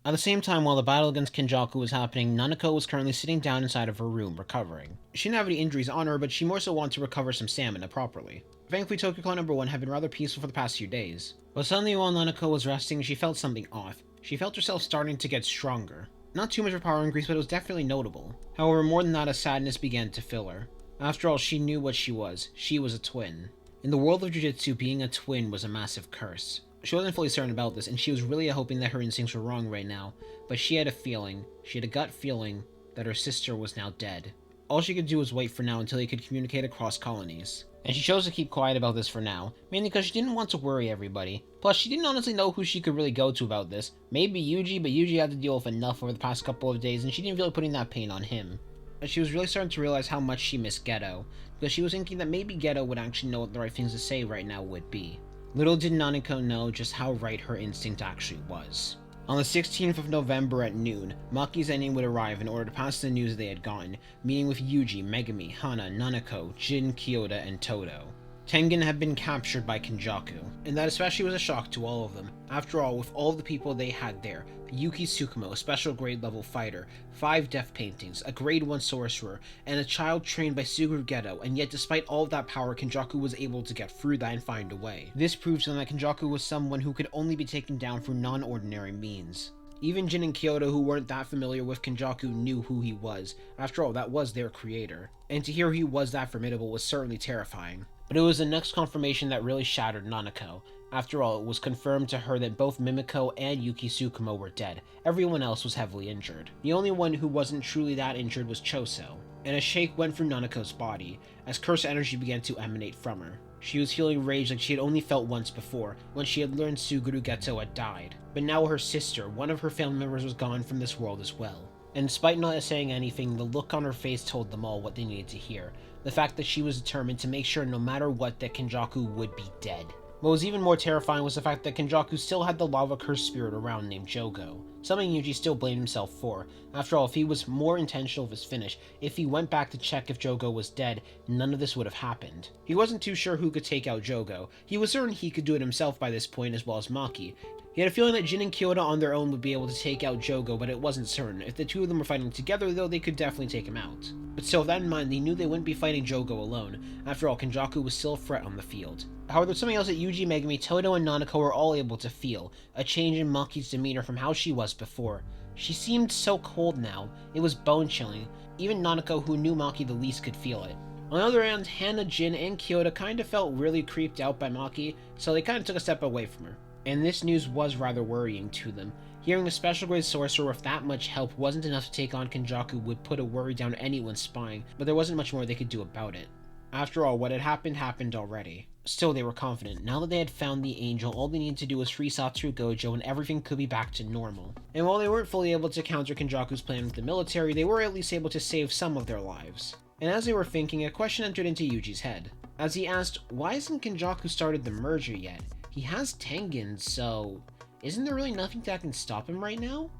At the same time, while the battle against Kenjaku was happening, Nanako was currently sitting down inside of her room, recovering. She didn't have any injuries on her, but she more so wanted to recover some stamina properly. Thankfully, Tokyo Clan No. 1 had been rather peaceful for the past few days. But suddenly, while Nanako was resting, she felt something off. She felt herself starting to get stronger. Not too much of a power increase, but it was definitely notable. However, more than that, a sadness began to fill her. After all, she knew what she was. She was a twin. In the world of Jiu-Jitsu, being a twin was a massive curse. She wasn't fully certain about this, and she was really hoping that her instincts were wrong right now, but she had a gut feeling, that her sister was now dead. All she could do was wait for now until they could communicate across colonies. And she chose to keep quiet about this for now, mainly because she didn't want to worry everybody. Plus, she didn't honestly know who she could really go to about this. Maybe Yuji, but Yuji had to deal with enough over the past couple of days, and she didn't feel like putting that pain on him. And she was really starting to realize how much she missed Geto, because she was thinking that maybe Geto would actually know what the right things to say right now would be. Little did Nanako know just how right her instinct actually was. On the 16th of November at noon, Maki's ending would arrive in order to pass the news they had gotten, meeting with Yuji, Megumi, Hana, Nanako, Jin, Kyoto, and Todo. Tengen had been captured by Kenjaku, and that especially was a shock to all of them. After all, with all the people they had there, Yuki Tsukumo, a special grade level fighter, 5 death paintings, a grade 1 sorcerer, and a child trained by Suguru Geto, and yet despite all of that power, Kenjaku was able to get through that and find a way. This proves to them that Kenjaku was someone who could only be taken down through non-ordinary means. Even Jin and Kyoto, who weren't that familiar with Kenjaku, knew who he was. After all, that was their creator. And to hear he was that formidable was certainly terrifying. But it was the next confirmation that really shattered Nanako. After all, it was confirmed to her that both Mimiko and Yuki Tsukumo were dead. Everyone else was heavily injured. The only one who wasn't truly that injured was Choso, and a shake went through Nanako's body, as cursed energy began to emanate from her. She was feeling rage like she had only felt once before, when she had learned Suguru Geto had died. But now her sister, one of her family members, was gone from this world as well. And despite not saying anything, the look on her face told them all what they needed to hear. The fact that she was determined to make sure no matter what that Kenjaku would be dead. What was even more terrifying was the fact that Kenjaku still had the lava cursed spirit around named Jogo, something Yuji still blamed himself for. After all, if he was more intentional of his finish, if he went back to check if Jogo was dead, none of this would have happened. He wasn't too sure who could take out Jogo. He was certain he could do it himself by this point, as well as Maki. He had a feeling that Jin and Kyoto on their own would be able to take out Jogo, but it wasn't certain. If the two of them were fighting together, though, they could definitely take him out. But still, with that in mind, they knew they wouldn't be fighting Jogo alone. After all, Kenjaku was still a threat on the field. However, there's something else that Yuji, Megumi, Todo, and Nanako were all able to feel. A change in Maki's demeanor from how she was before. She seemed so cold now. It was bone-chilling. Even Nanako, who knew Maki the least, could feel it. On the other hand, Hana, Jin, and Kyoto kinda felt really creeped out by Maki, so they kinda took a step away from her. And this news was rather worrying to them. Hearing a special grade sorcerer with that much help wasn't enough to take on Kenjaku would put a worry down anyone's spine, but there wasn't much more they could do about it. After all, what had happened already. Still, they were confident. Now that they had found the angel, all they needed to do was free Satoru Gojo and everything could be back to normal. And while they weren't fully able to counter Kenjaku's plan with the military, they were at least able to save some of their lives. And as they were thinking, a question entered into Yuji's head. As he asked, why hasn't Kenjaku started the merger yet? He has Tengen, so isn't there really nothing that can stop him right now?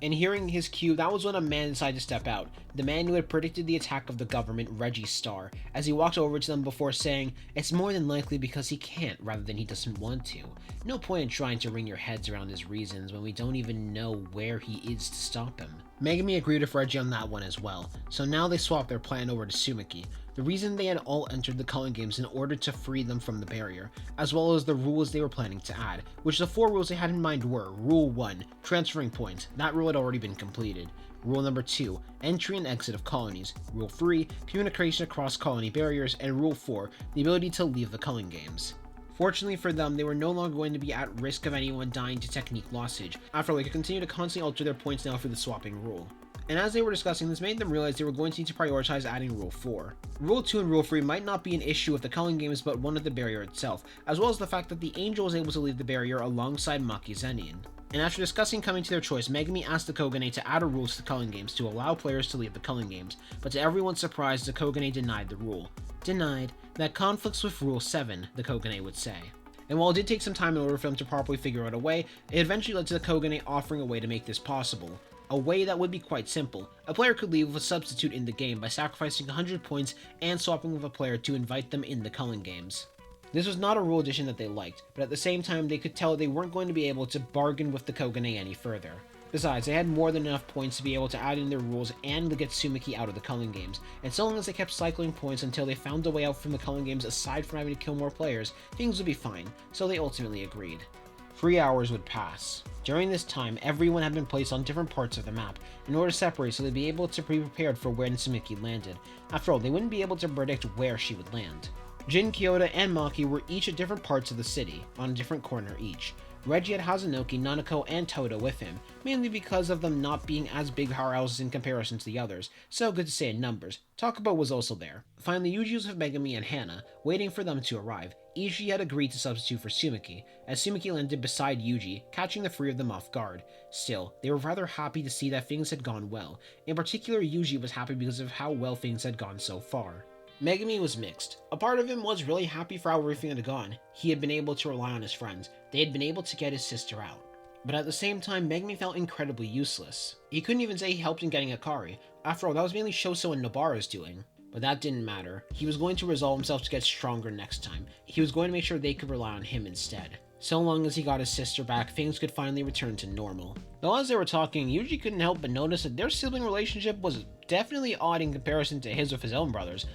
And hearing his cue, that was when a man decided to step out. The man who had predicted the attack of the government, Reggie Starr, as he walked over to them before saying, it's more than likely because he can't rather than he doesn't want to. No point in trying to wring your heads around his reasons when we don't even know where he is to stop him. Megumi agreed with Reggie on that one as well, so now they swapped their plan over to Tsumiki. The reason they had all entered the culling games in order to free them from the barrier, as well as the rules they were planning to add, which the 4 rules they had in mind were: Rule 1, transferring points, that rule had already been completed. Rule number 2, entry and exit of colonies. Rule 3, communication across colony barriers, and Rule 4, the ability to leave the culling games. Fortunately for them, they were no longer going to be at risk of anyone dying to technique lossage. After all, they could continue to constantly alter their points now through the swapping rule. And as they were discussing, this made them realize they were going to need to prioritize adding Rule 4. Rule 2 and Rule 3 might not be an issue with the culling games, but one of the barrier itself, as well as the fact that the angel was able to leave the barrier alongside Maki Zenin. And after discussing coming to their choice, Megumi asked the Kogane to add a rule to the culling games to allow players to leave the culling games, but to everyone's surprise, the Kogane denied the rule. Denied. That conflicts with Rule 7, the Kogane would say. And while it did take some time in order for them to properly figure out a way, it eventually led to the Kogane offering a way to make this possible. A way that would be quite simple. A player could leave with a substitute in the game by sacrificing 100 points and swapping with a player to invite them in the culling games. This was not a rule addition that they liked, but at the same time they could tell they weren't going to be able to bargain with the Kogane any further. Besides, they had more than enough points to be able to add in their rules and to get Tsumiki out of the culling games, and so long as they kept cycling points until they found a way out from the culling games aside from having to kill more players, things would be fine, so they ultimately agreed. 3 hours would pass. During this time, everyone had been placed on different parts of the map in order to separate so they'd be able to be prepared for when Tsumiki landed. After all, they wouldn't be able to predict where she would land. Jin, Kyoto, and Maki were each at different parts of the city, on a different corner each. Reggie had Hazanoki, Nanako, and Toto with him, mainly because of them not being as big powerhouses in comparison to the others, so good to say in numbers. Takuba was also there. Finally, Yuji was with Megami and Hana, waiting for them to arrive. Yuji had agreed to substitute for Tsumiki, as Tsumiki landed beside Yuji, catching the three of them off guard. Still, they were rather happy to see that things had gone well. In particular, Yuji was happy because of how well things had gone so far. Megami was mixed. A part of him was really happy for how everything had gone. He had been able to rely on his friends. They had been able to get his sister out. But at the same time, Megami felt incredibly useless. He couldn't even say he helped in getting Akari. After all, that was mainly Shoso and Nobara's doing. But that didn't matter. He was going to resolve himself to get stronger next time. He was going to make sure they could rely on him instead. So long as he got his sister back, things could finally return to normal. Though as they were talking, Yuji couldn't help but notice that their sibling relationship was definitely odd in comparison to his with his own brothers.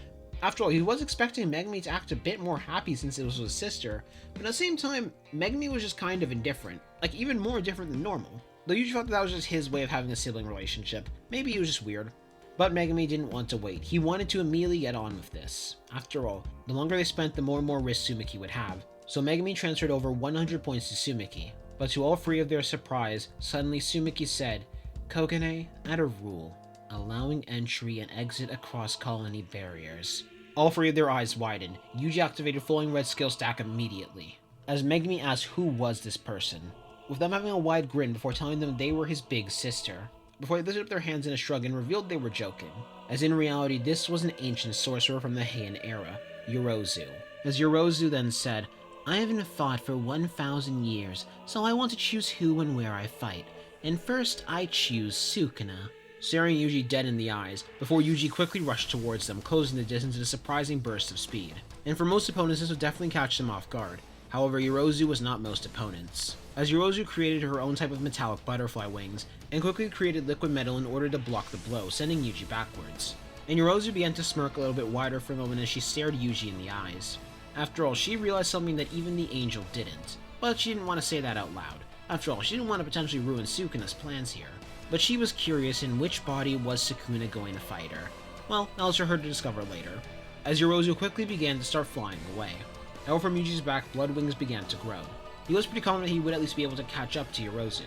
After all, he was expecting Megami to act a bit more happy since it was his sister, but at the same time, Megami was just kind of indifferent, like even more different than normal. Though Yuji felt that was just his way of having a sibling relationship. Maybe he was just weird. But Megami didn't want to wait. He wanted to immediately get on with this. After all, the longer they spent, the more and more risk Tsumiki would have. So Megami transferred over 100 points to Tsumiki. But to all three of their surprise, suddenly Tsumiki said, "Kogane, add a rule. Allowing entry and exit across colony barriers." All three of their eyes widened. Yuji activated flowing red skill stack immediately, as Megami asked who was this person, with them having a wide grin before telling them they were his big sister, before they lifted up their hands in a shrug and revealed they were joking, as in reality this was an ancient sorcerer from the Heian era, Yorozu. As Yorozu then said, "I haven't fought for 1,000 years, so I want to choose who and where I fight, and first I choose Sukuna." Staring Yuji dead in the eyes, before Yuji quickly rushed towards them, closing the distance in a surprising burst of speed. And for most opponents this would definitely catch them off guard. However, Yorozu was not most opponents, as Yorozu created her own type of metallic butterfly wings, and quickly created liquid metal in order to block the blow, sending Yuji backwards. And Yorozu began to smirk a little bit wider for a moment as she stared Yuji in the eyes. After all, she realized something that even the angel didn't, but she didn't want to say that out loud. After all, she didn't want to potentially ruin Sukuna's plans here. But she was curious in which body was Sukuna going to fight her. Well, that was for her to discover later, as Yorozu quickly began to start flying away. However, from Yuji's back, blood wings began to grow. He was pretty confident he would at least be able to catch up to Yorozu,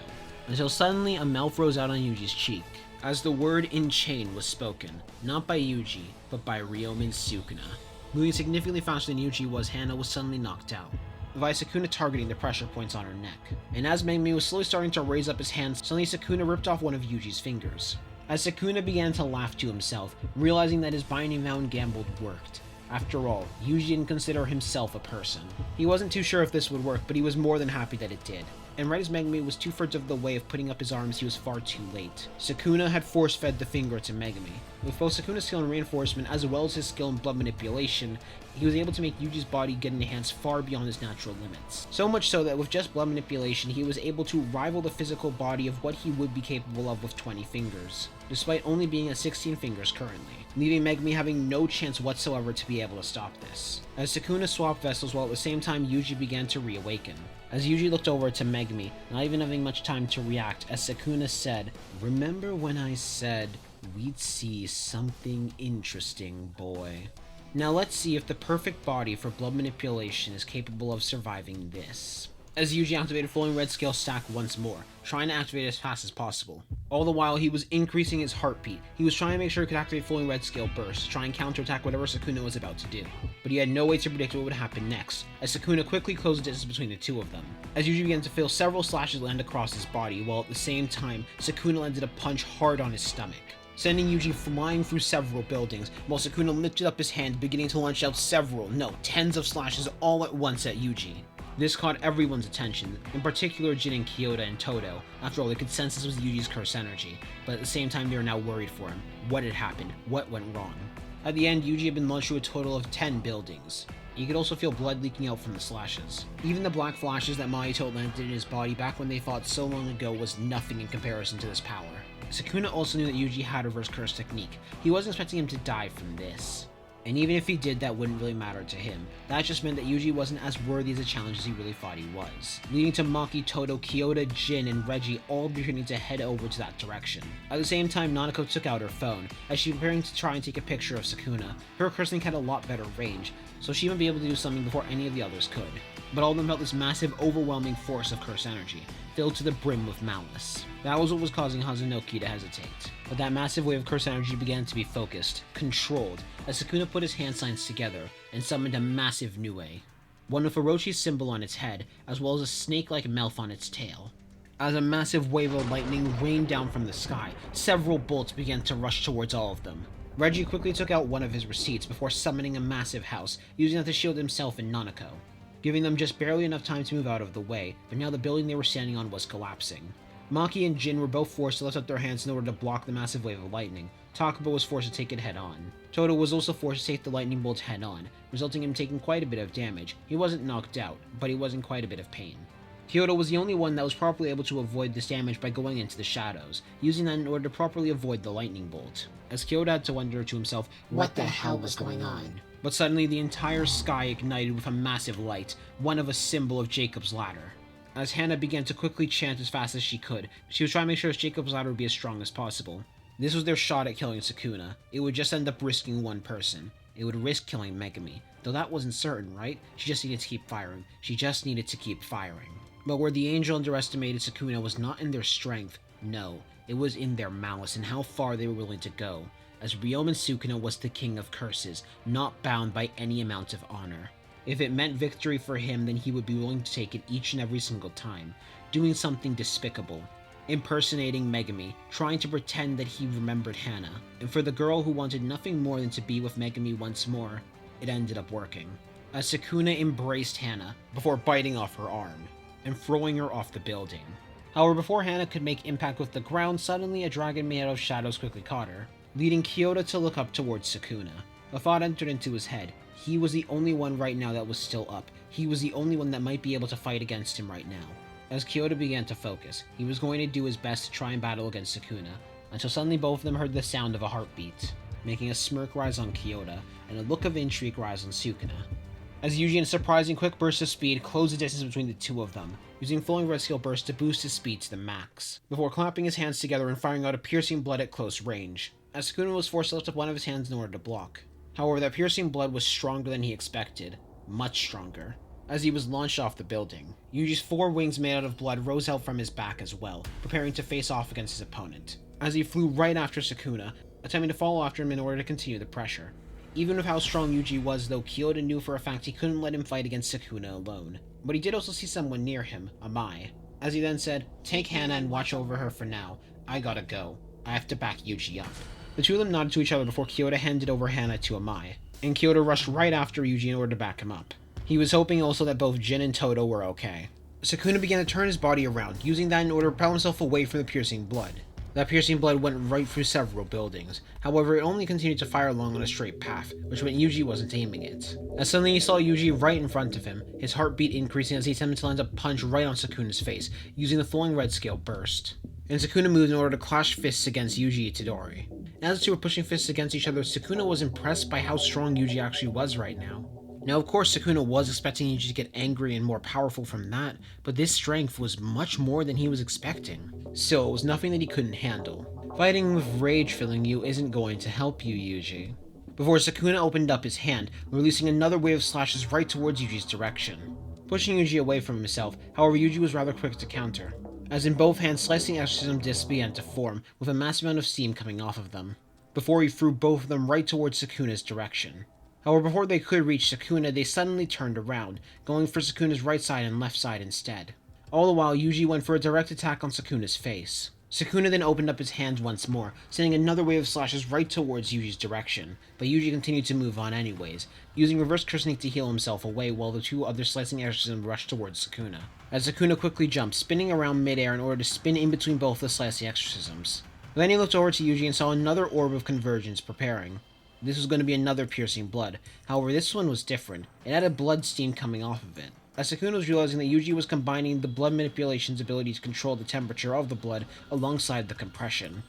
until suddenly a mouth rose out on Yuji's cheek, as the word Enchain was spoken, not by Yuji, but by Uraume and Sukuna. Moving significantly faster than Yuji was, Hana was suddenly knocked out, by Sukuna targeting the pressure points on her neck. And as Megami was slowly starting to raise up his hands, suddenly Sukuna ripped off one of Yuji's fingers. As Sukuna began to laugh to himself, realizing that his binding vow and gamble worked. After all, Yuji didn't consider himself a person. He wasn't too sure if this would work, but he was more than happy that it did. And right as Megami was 2/3 of the way of putting up his arms, he was far too late. Sukuna had force-fed the finger to Megami. With both Sukuna's skill in reinforcement as well as his skill in blood manipulation, he was able to make Yuji's body get enhanced far beyond his natural limits. So much so that with just blood manipulation, he was able to rival the physical body of what he would be capable of with 20 fingers, despite only being at 16 fingers currently, leaving Megami having no chance whatsoever to be able to stop this. As Sukuna swapped vessels while at the same time Yuji began to reawaken. As Yuji looked over to Megami, not even having much time to react, as Sukuna said, "Remember when I said we'd see something interesting, boy? Now let's see if the perfect body for blood manipulation is capable of surviving this." As Yuji activated flowing red skill stack once more, trying to activate it as fast as possible. All the while, he was increasing his heartbeat. He was trying to make sure he could activate flowing red skill burst, to try and counterattack whatever Sukuna was about to do. But he had no way to predict what would happen next, as Sukuna quickly closed the distance between the two of them. As Yuji began to feel several slashes land across his body, while at the same time, Sukuna landed a punch hard on his stomach, sending Yuji flying through several buildings, while Sukuna lifted up his hand, beginning to launch out tens of slashes all at once at Yuji. This caught everyone's attention, in particular Jin and Kyoto and Toto. After all, the consensus was Yuji's curse energy, but at the same time they were now worried for him. What had happened? What went wrong? At the end, Yuji had been launched through a total of 10 buildings, He could also feel blood leaking out from the slashes. Even the black flashes that Mahito landed in his body back when they fought so long ago was nothing in comparison to this power. Sukuna also knew that Yuji had a reverse curse technique. He wasn't expecting him to die from this. And even if he did, that wouldn't really matter to him. That just meant that Yuji wasn't as worthy as a challenge as he really thought he was, leading to Maki, Todo, Kyoto, Jin, and Reggie all beginning to head over to that direction. At the same time, Nanako took out her phone, as she was preparing to try and take a picture of Sukuna. Her cursing had a lot better range, so she might be able to do something before any of the others could. But all of them felt this massive, overwhelming force of curse energy, filled to the brim with malice. That was what was causing Hazunoki to hesitate. But that massive wave of curse energy began to be focused, controlled, as Sukuna put his hand signs together and summoned a massive Nue, one with Orochi's symbol on its head, as well as a snake-like mouth on its tail. As a massive wave of lightning rained down from the sky, several bolts began to rush towards all of them. Reggie quickly took out one of his receipts before summoning a massive house, using that to shield himself and Nanako, giving them just barely enough time to move out of the way, but now the building they were standing on was collapsing. Maki and Jin were both forced to lift up their hands in order to block the massive wave of lightning. Takuba was forced to take it head-on. Todo was also forced to take the lightning bolts head-on, resulting in him taking quite a bit of damage. He wasn't knocked out, but he was in quite a bit of pain. Kyoto was the only one that was properly able to avoid this damage by going into the shadows, using that in order to properly avoid the lightning bolt, as Kyoto had to wonder to himself what the hell was going on. But suddenly the entire sky ignited with a massive light, one of a symbol of Jacob's Ladder. As Hana began to quickly chant as fast as she could, she was trying to make sure Jacob's Ladder would be as strong as possible. This was their shot at killing Sukuna. It would just end up risking one person. It would risk killing Megumi. Though that wasn't certain, right? She just needed to keep firing. She just needed to keep firing. But where the angel underestimated Sukuna was not in their strength, no, it was in their malice and how far they were willing to go, as Ryoma Sukuna was the king of curses, not bound by any amount of honor. If it meant victory for him, then he would be willing to take it each and every single time, doing something despicable, impersonating Megumi, trying to pretend that he remembered Hana. And for the girl who wanted nothing more than to be with Megumi once more, it ended up working, as Sukuna embraced Hana before biting off her arm and throwing her off the building. However, before Hana could make impact with the ground, suddenly a dragon made out of shadows quickly caught her, leading Kyoto to look up towards Sukuna. A thought entered into his head. He was the only one right now that was still up. He was the only one that might be able to fight against him right now. As Kyoto began to focus, he was going to do his best to try and battle against Sukuna, until suddenly both of them heard the sound of a heartbeat, making a smirk rise on Kyoto, and a look of intrigue rise on Sukuna. As Yuji, in a surprising quick burst of speed, closed the distance between the two of them, using flowing red skill burst to boost his speed to the max, before clapping his hands together and firing out a piercing blood at close range, as Sukuna was forced to lift up one of his hands in order to block. However, that piercing blood was stronger than he expected, much stronger. As he was launched off the building, Yuji's 4 wings made out of blood rose out from his back as well, preparing to face off against his opponent, as he flew right after Sukuna, attempting to follow after him in order to continue the pressure. Even with how strong Yuji was, though, Kyoto knew for a fact he couldn't let him fight against Sukuna alone. But he did also see someone near him, Amai, as he then said, "Take Hana and watch over her for now. I gotta go. I have to back Yuji up." The two of them nodded to each other before Kyoto handed over Hana to Amai, and Kyoto rushed right after Yuji in order to back him up. He was hoping also that both Jin and Todo were okay. Sukuna began to turn his body around, using that in order to propel himself away from the piercing blood. That piercing blood went right through several buildings. However, it only continued to fire along on a straight path, which meant Yuji wasn't aiming it. As suddenly he saw Yuji right in front of him, his heartbeat increasing as he attempted to land a punch right on Sukuna's face, using the flowing red scale burst. And Sukuna moved in order to clash fists against Yuji Itadori. As the two were pushing fists against each other, Sukuna was impressed by how strong Yuji actually was right now. Now, of course, Sukuna was expecting Yuji to get angry and more powerful from that, but this strength was much more than he was expecting. Still, it was nothing that he couldn't handle. Fighting with rage filling you isn't going to help you, Yuji. Before Sukuna opened up his hand, releasing another wave of slashes right towards Yuji's direction, pushing Yuji away from himself. However, Yuji was rather quick to counter, as in both hands slicing exorcism discs began to form, with a massive amount of steam coming off of them, before he threw both of them right towards Sukuna's direction. However, before they could reach Sukuna, they suddenly turned around, going for Sukuna's right side and left side instead. All the while, Yuji went for a direct attack on Sukuna's face. Sukuna then opened up his hands once more, sending another wave of slashes right towards Yuji's direction, but Yuji continued to move on anyways, using reverse curse sneak to heal himself away while the two other slicing exorcisms rushed towards Sukuna. As Sukuna quickly jumped, spinning around midair in order to spin in between both the slicing exorcisms. Then he looked over to Yuji and saw another orb of convergence preparing. This was going to be another piercing blood. However, this one was different. It had a blood steam coming off of it. As Sukuna was realizing that Yuji was combining the blood manipulation's ability to control the temperature of the blood alongside the compression,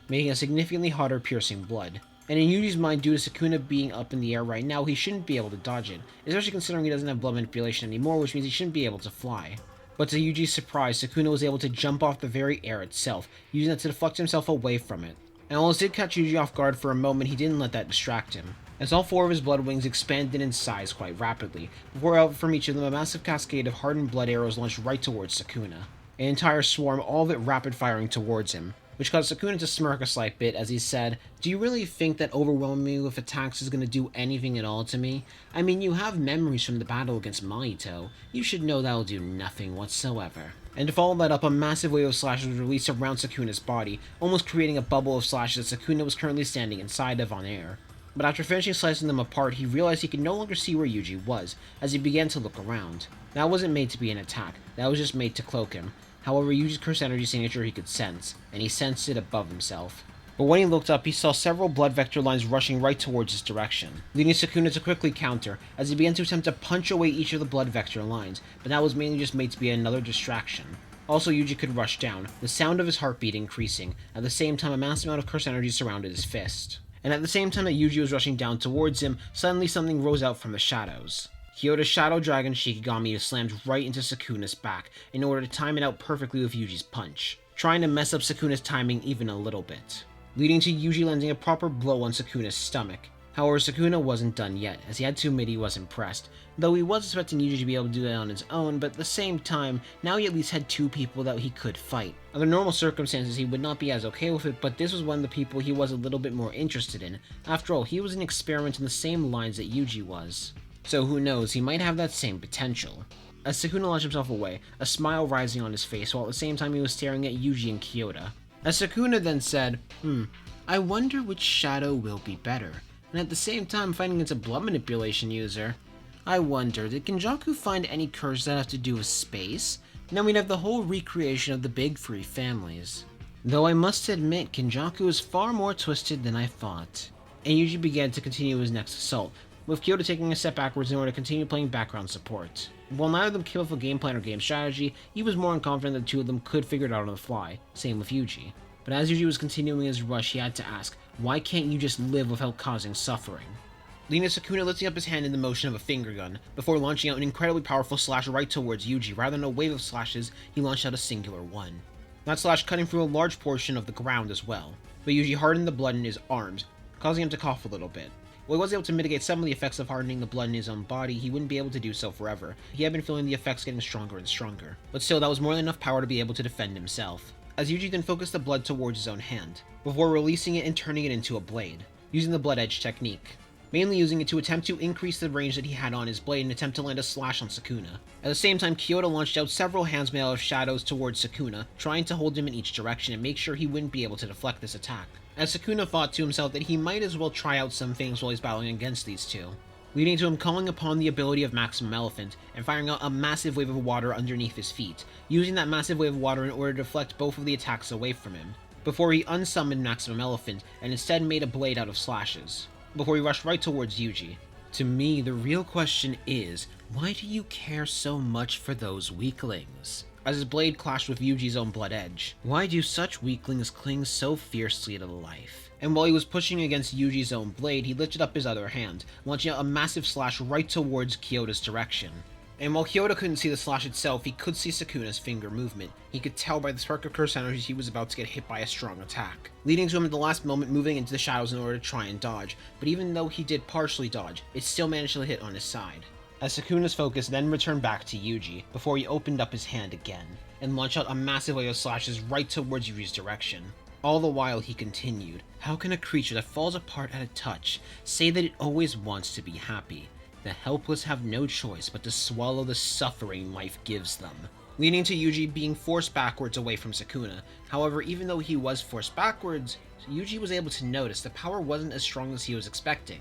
making a significantly hotter piercing blood. And in Yuji's mind, due to Sukuna being up in the air right now, he shouldn't be able to dodge it, especially considering he doesn't have blood manipulation anymore, which means he shouldn't be able to fly. But to Yuji's surprise, Sukuna was able to jump off the very air itself, using that to deflect himself away from it. And while this did catch Yuji off guard for a moment, he didn't let that distract him, as all 4 of his blood wings expanded in size quite rapidly, before out from each of them a massive cascade of hardened blood arrows launched right towards Sukuna. An entire swarm, all of it rapid firing towards him, which caused Sukuna to smirk a slight bit as he said, "Do you really think that overwhelming me with attacks is going to do anything at all to me? I mean, you have memories from the battle against Mahito. You should know that'll do nothing whatsoever." And to follow that up, a massive wave of slashes was released around Sukuna's body, almost creating a bubble of slashes that Sukuna was currently standing inside of on air. But after finishing slicing them apart, he realized he could no longer see where Yuji was, as he began to look around. That wasn't made to be an attack, that was just made to cloak him. However, Yuji's curse energy signature he could sense, and he sensed it above himself. But when he looked up, he saw several blood vector lines rushing right towards his direction, leading Sukuna to quickly counter, as he began to attempt to punch away each of the blood vector lines, but that was mainly just made to be another distraction. Also, Yuji could rush down, the sound of his heartbeat increasing. At the same time, a massive amount of curse energy surrounded his fist. And at the same time that Yuji was rushing down towards him, suddenly something rose out from the shadows. Kyoto's Shadow Dragon Shikigami slammed right into Sukuna's back in order to time it out perfectly with Yuji's punch, trying to mess up Sukuna's timing even a little bit, leading to Yuji landing a proper blow on Sukuna's stomach. However, Sukuna wasn't done yet, as he had to admit he was impressed, though he was expecting Yuji to be able to do that on his own, but at the same time, now he at least had 2 people that he could fight. Under normal circumstances, he would not be as okay with it, but this was one of the people he was a little bit more interested in. After all, he was an experiment in the same lines that Yuji was. So who knows, he might have that same potential. As Sukuna launched himself away, a smile rising on his face, while at the same time he was staring at Yuji and Kyoto. As Sukuna then said, I wonder which shadow will be better. And at the same time fighting against a blood manipulation user. I wonder, did Kenjaku find any curses that have to do with space? Now we'd have the whole recreation of the big 3 families. Though I must admit, Kenjaku is far more twisted than I thought. And Yuji began to continue his next assault, with Kyoto taking a step backwards in order to continue playing background support. While neither of them came up with a game plan or game strategy, he was more confident that the 2 of them could figure it out on the fly, same with Yuji. But as Yuji was continuing his rush, he had to ask, why can't you just live without causing suffering? Leading Sukuna lifting up his hand in the motion of a finger gun, before launching out an incredibly powerful slash right towards Yuji. Rather than a wave of slashes, he launched out a singular one. That slash cutting through a large portion of the ground as well, but Yuji hardened the blood in his arms, causing him to cough a little bit. While he was able to mitigate some of the effects of hardening the blood in his own body, he wouldn't be able to do so forever. He had been feeling the effects getting stronger and stronger, but still that was more than enough power to be able to defend himself. As Yuji then focused the blood towards his own hand, before releasing it and turning it into a blade, using the blood edge technique, mainly using it to attempt to increase the range that he had on his blade and attempt to land a slash on Sukuna. At the same time, Kyoto launched out several hands made out of shadows towards Sukuna, trying to hold him in each direction and make sure he wouldn't be able to deflect this attack, as Sukuna thought to himself that he might as well try out some things while he's battling against these 2. Leading to him calling upon the ability of Maximum Elephant and firing out a massive wave of water underneath his feet, using that massive wave of water in order to deflect both of the attacks away from him, before he unsummoned Maximum Elephant and instead made a blade out of slashes, before he rushed right towards Yuji. To me, the real question is, why do you care so much for those weaklings? As his blade clashed with Yuji's own blood edge. Why do such weaklings cling so fiercely to life? And while he was pushing against Yuji's own blade, he lifted up his other hand, launching out a massive slash right towards Kyoto's direction. And while Kyoto couldn't see the slash itself, he could see Sukuna's finger movement. He could tell by the spark of curse energy he was about to get hit by a strong attack, leading to him at the last moment moving into the shadows in order to try and dodge, but even though he did partially dodge, it still managed to hit on his side. As Sukuna's focus then returned back to Yuji, before he opened up his hand again, and launched out a massive wave of slashes right towards Yuji's direction. All the while he continued, how can a creature that falls apart at a touch say that it always wants to be happy? The helpless have no choice but to swallow the suffering life gives them. Leading to Yuji being forced backwards away from Sukuna. However, even though he was forced backwards, Yuji was able to notice the power wasn't as strong as he was expecting.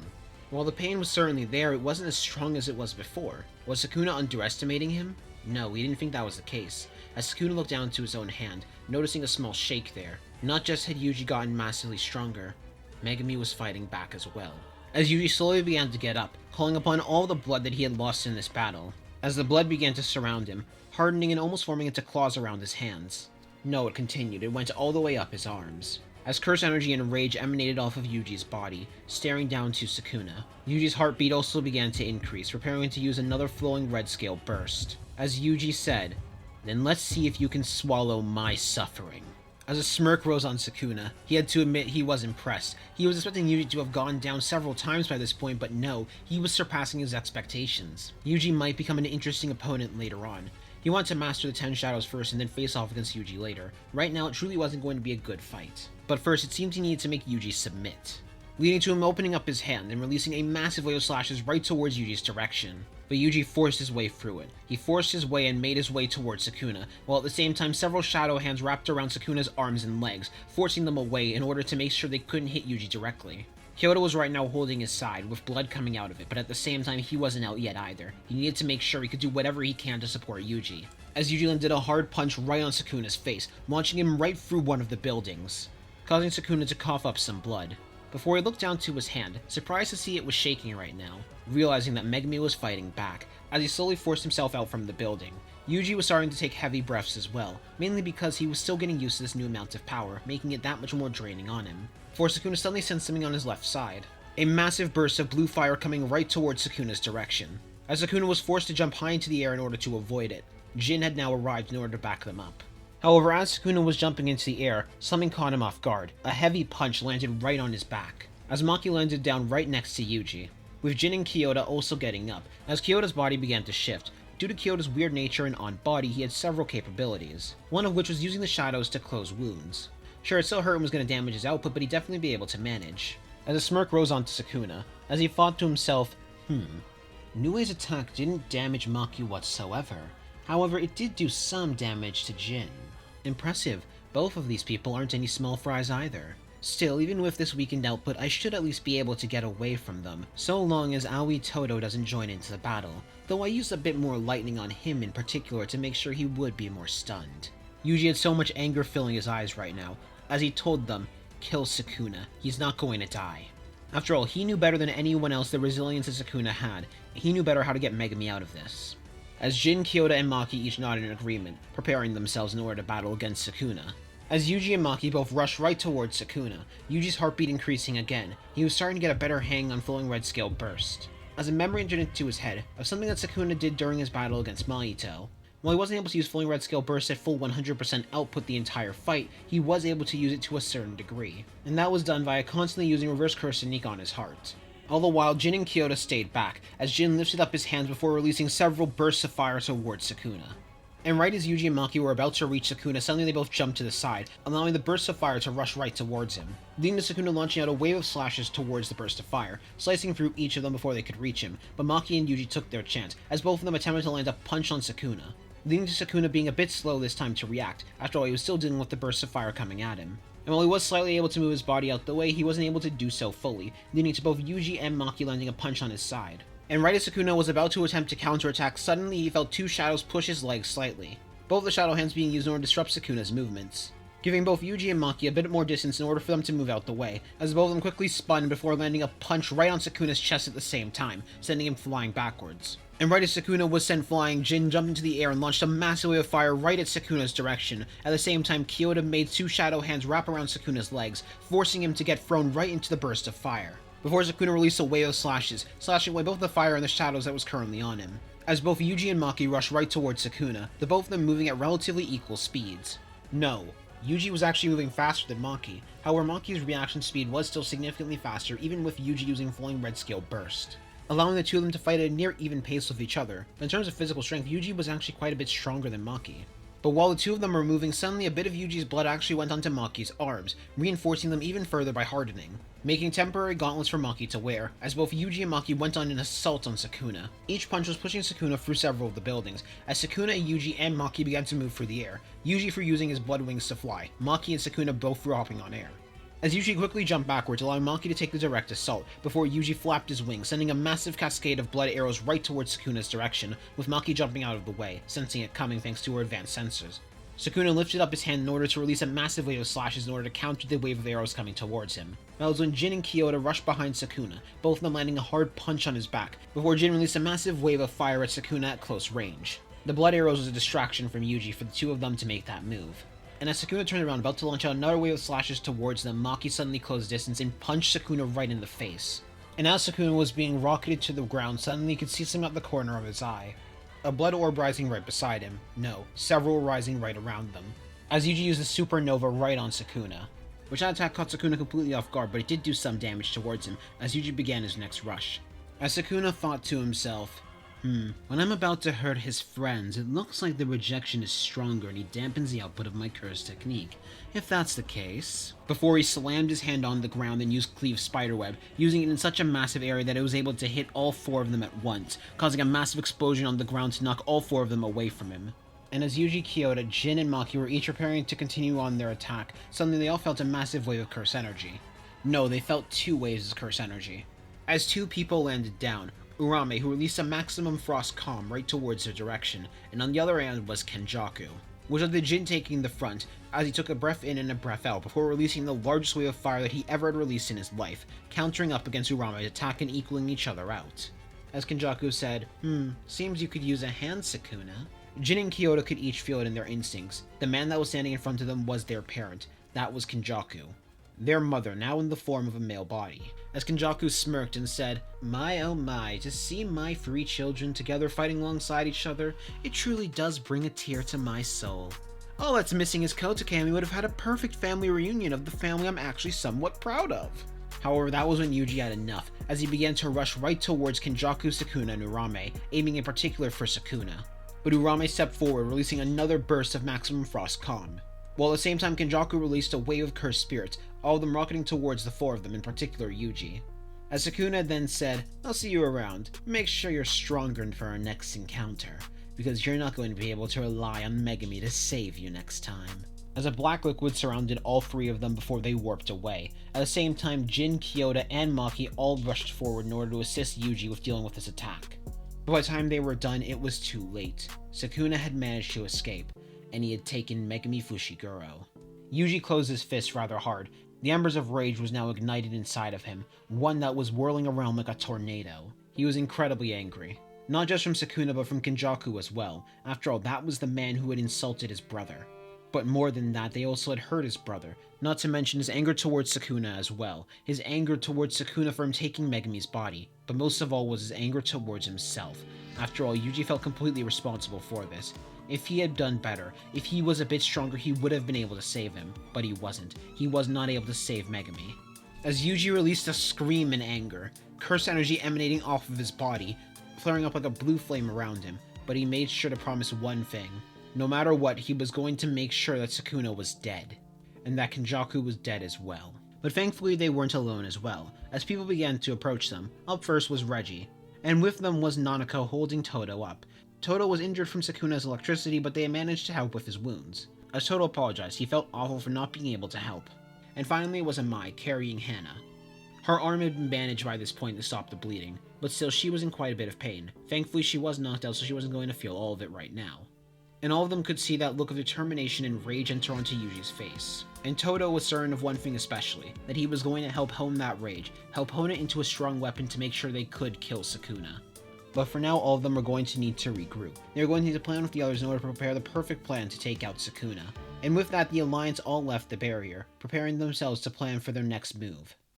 While the pain was certainly there, it wasn't as strong as it was before. Was Sukuna underestimating him? No, he didn't think that was the case, as Sukuna looked down to his own hand, noticing a small shake there. Not just had Yuji gotten massively stronger, Megumi was fighting back as well. as Yuji slowly began to get up, calling upon all the blood that he had lost in this battle. As the blood began to surround him, hardening and almost forming into claws around his hands. No, it continued. It went all the way up his arms. As curse energy and rage emanated off of Yuji's body, staring down to Sukuna. Yuji's heartbeat also began to increase, preparing to use another flowing red scale burst. As Yuji said, "Then let's see if you can swallow my suffering." As a smirk rose on Sukuna, he had to admit he was impressed. He was expecting Yuji to have gone down several times by this point, but no, he was surpassing his expectations. Yuji might become an interesting opponent later on. He wanted to master the 10 shadows first and then face off against Yuji later. Right now, it truly wasn't going to be a good fight. But first, it seemed he needed to make Yuji submit, leading to him opening up his hand and releasing a massive wave of slashes right towards Yuji's direction. But Yuji forced his way through it. He forced his way and made his way towards Sukuna, while at the same time several shadow hands wrapped around Sukuna's arms and legs, forcing them away in order to make sure they couldn't hit Yuji directly. Kyoto was right now holding his side, with blood coming out of it, but at the same time he wasn't out yet either. He needed to make sure he could do whatever he can to support Yuji. As Yuji landed a hard punch right on Sukuna's face, launching him right through one of the buildings, causing Sukuna to cough up some blood. Before he looked down to his hand, surprised to see it was shaking right now, realizing that Megumi was fighting back, as he slowly forced himself out from the building. Yuji was starting to take heavy breaths as well, mainly because he was still getting used to this new amount of power, making it that much more draining on him. Before Sukuna suddenly sensed something on his left side. A massive burst of blue fire coming right towards Sukuna's direction. As Sukuna was forced to jump high into the air in order to avoid it, Jin had now arrived in order to back them up. However, as Sukuna was jumping into the air, something caught him off guard. A heavy punch landed right on his back, as Maki landed down right next to Yuji, with Jin and Kyoto also getting up, as Kyoto's body began to shift. Due to Kyoto's weird nature and odd body, he had several capabilities, one of which was using the shadows to close wounds. Sure, it still hurt and was going to damage his output, but he'd definitely be able to manage. As a smirk rose onto Sukuna, as he thought to himself, Nue's attack didn't damage Maki whatsoever. However, it did do some damage to Jin. Impressive. Both of these people aren't any small fries either. Still, even with this weakened output, I should at least be able to get away from them, so long as Aoi Todo doesn't join into the battle, though I used a bit more lightning on him in particular to make sure he would be more stunned. Yuji had so much anger filling his eyes right now, as he told them, "Kill Sukuna, he's not going to die." After all, he knew better than anyone else the resilience that Sukuna had. He knew better how to get Megumi out of this. As Jin, Kyoto, and Maki each nodded in agreement, preparing themselves in order to battle against Sukuna. As Yuji and Maki both rushed right towards Sukuna, Yuji's heartbeat increasing again, he was starting to get a better hang on flowing red scale burst. As a memory entered into his head of something that Sukuna did during his battle against Mahito. While he wasn't able to use flowing red scale burst at full 100% output the entire fight, he was able to use it to a certain degree, and that was done via constantly using reverse curse technique on his heart. All the while, Jin and Kyoto stayed back, as Jin lifted up his hands before releasing several bursts of fire towards Sukuna. And right as Yuji and Maki were about to reach Sukuna, suddenly they both jumped to the side, allowing the burst of fire to rush right towards him, leading to Sukuna launching out a wave of slashes towards the burst of fire, slicing through each of them before they could reach him, but Maki and Yuji took their chance, as both of them attempted to land a punch on Sukuna, leading to Sukuna being a bit slow this time to react. After all, he was still dealing with the bursts of fire coming at him. And while he was slightly able to move his body out the way, he wasn't able to do so fully, leading to both Yuji and Maki landing a punch on his side. And right as Sukuna was about to attempt to counterattack, suddenly he felt two shadows push his legs slightly, both the shadow hands being used in order to disrupt Sukuna's movements, giving both Yuji and Maki a bit more distance in order for them to move out the way, as both of them quickly spun before landing a punch right on Sukuna's chest at the same time, sending him flying backwards. And right as Sukuna was sent flying, Jin jumped into the air and launched a massive wave of fire right at Sukuna's direction. At the same time, Kyoto made two shadow hands wrap around Sukuna's legs, forcing him to get thrown right into the burst of fire, before Sukuna released a wave of slashes, slashing away both the fire and the shadows that was currently on him. As both Yuji and Maki rushed right towards Sukuna, the both of them moving at relatively equal speeds. No, Yuji was actually moving faster than Maki. However, Maki's reaction speed was still significantly faster, even with Yuji using flowing red scale burst, allowing the two of them to fight at a near even pace with each other. But in terms of physical strength, Yuji was actually quite a bit stronger than Maki. But while the two of them were moving, suddenly a bit of Yuji's blood actually went onto Maki's arms, reinforcing them even further by hardening, making temporary gauntlets for Maki to wear, as both Yuji and Maki went on an assault on Sukuna. Each punch was pushing Sukuna through several of the buildings, as Sukuna, Yuji, and Maki began to move through the air, Yuji for using his blood wings to fly, Maki and Sukuna both for hopping on air. As Yuji quickly jumped backwards, allowing Maki to take the direct assault, before Yuji flapped his wings, sending a massive cascade of blood arrows right towards Sukuna's direction, with Maki jumping out of the way, sensing it coming thanks to her advanced sensors. Sukuna lifted up his hand in order to release a massive wave of slashes in order to counter the wave of arrows coming towards him. That was when Jin and Kyoto rushed behind Sukuna, both of them landing a hard punch on his back, before Jin released a massive wave of fire at Sukuna at close range. The blood arrows was a distraction from Yuji for the two of them to make that move. And as Sukuna turned around about to launch out another wave of slashes towards them, Maki suddenly closed distance and punched Sukuna right in the face. And as Sukuna was being rocketed to the ground, suddenly he could see something out the corner of his eye. A blood orb rising right beside him. No, several rising right around them. As Yuji used the supernova right on Sukuna, which that attack caught Sukuna completely off guard, but it did do some damage towards him as Yuji began his next rush. As Sukuna thought to himself, when I'm about to hurt his friends, it looks like the rejection is stronger and he dampens the output of my curse technique. If that's the case... Before he slammed his hand on the ground and used Cleave's spiderweb, using it in such a massive area that it was able to hit all four of them at once, causing a massive explosion on the ground to knock all four of them away from him. And as Yuji, Kyoto, Jin, and Maki were each preparing to continue on their attack, suddenly they all felt a massive wave of curse energy. No, they felt two waves of curse energy. As two people landed down, Uraume, who released a maximum frost calm right towards their direction, and on the other end was Kenjaku, which had the Jin taking the front, as he took a breath in and a breath out before releasing the largest wave of fire that he ever had released in his life, countering up against Uraume's attack and equaling each other out. As Kenjaku said, seems you could use a hand, Sukuna. Jin and Kyoto could each feel it in their instincts. The man that was standing in front of them was their parent. That was Kenjaku. Their mother, now in the form of a male body. As Kenjaku smirked and said, "My oh my, to see my three children together fighting alongside each other, it truly does bring a tear to my soul. All that's missing is Kotoke, and we would have had a perfect family reunion of the family I'm actually somewhat proud of." However, that was when Yuji had enough, as he began to rush right towards Kenjaku, Sukuna, and Uraume, aiming in particular for Sukuna. But Uraume stepped forward, releasing another burst of maximum frost calm. While at the same time Kenjaku released a wave of cursed spirits, all of them rocketing towards the four of them, in particular Yuji. As Sukuna then said, "I'll see you around. Make sure you're stronger for our next encounter, because you're not going to be able to rely on Megami to save you next time." As a black liquid surrounded all three of them before they warped away. At the same time, Jin, Kyoto, and Maki all rushed forward in order to assist Yuji with dealing with this attack. But by the time they were done, it was too late. Sukuna had managed to escape, and he had taken Megami Fushiguro. Yuji closed his fist rather hard. The embers of rage was now ignited inside of him, one that was whirling around like a tornado. He was incredibly angry. Not just from Sukuna, but from Kenjaku as well. After all, that was the man who had insulted his brother. But more than that, they also had hurt his brother, not to mention his anger towards Sukuna as well. His anger towards Sukuna for him taking Megami's body, but most of all was his anger towards himself. After all, Yuji felt completely responsible for this. If he had done better, if he was a bit stronger, he would have been able to save him, but he wasn't. He was not able to save Megami. As Yuji released a scream in anger, curse energy emanating off of his body, flaring up like a blue flame around him, but he made sure to promise one thing. No matter what, he was going to make sure that Sukuna was dead, and that Kenjaku was dead as well. But thankfully they weren't alone as well, as people began to approach them. Up first was Reggie, and with them was Nanako holding Toto up. Toto was injured from Sukuna's electricity, but they managed to help with his wounds. As Toto apologized, he felt awful for not being able to help. And finally it was Amai carrying Hana. Her arm had been bandaged by this point to stop the bleeding, but still she was in quite a bit of pain. Thankfully she was knocked out, so she wasn't going to feel all of it right now. And all of them could see that look of determination and rage enter onto Yuji's face. And Toto was certain of one thing especially, that he was going to help hone that rage, help hone it into a strong weapon to make sure they could kill Sukuna. But for now, all of them were going to need to regroup. They were going to need to plan with the others in order to prepare the perfect plan to take out Sukuna. And with that, the Alliance all left the barrier, preparing themselves to plan for their next move.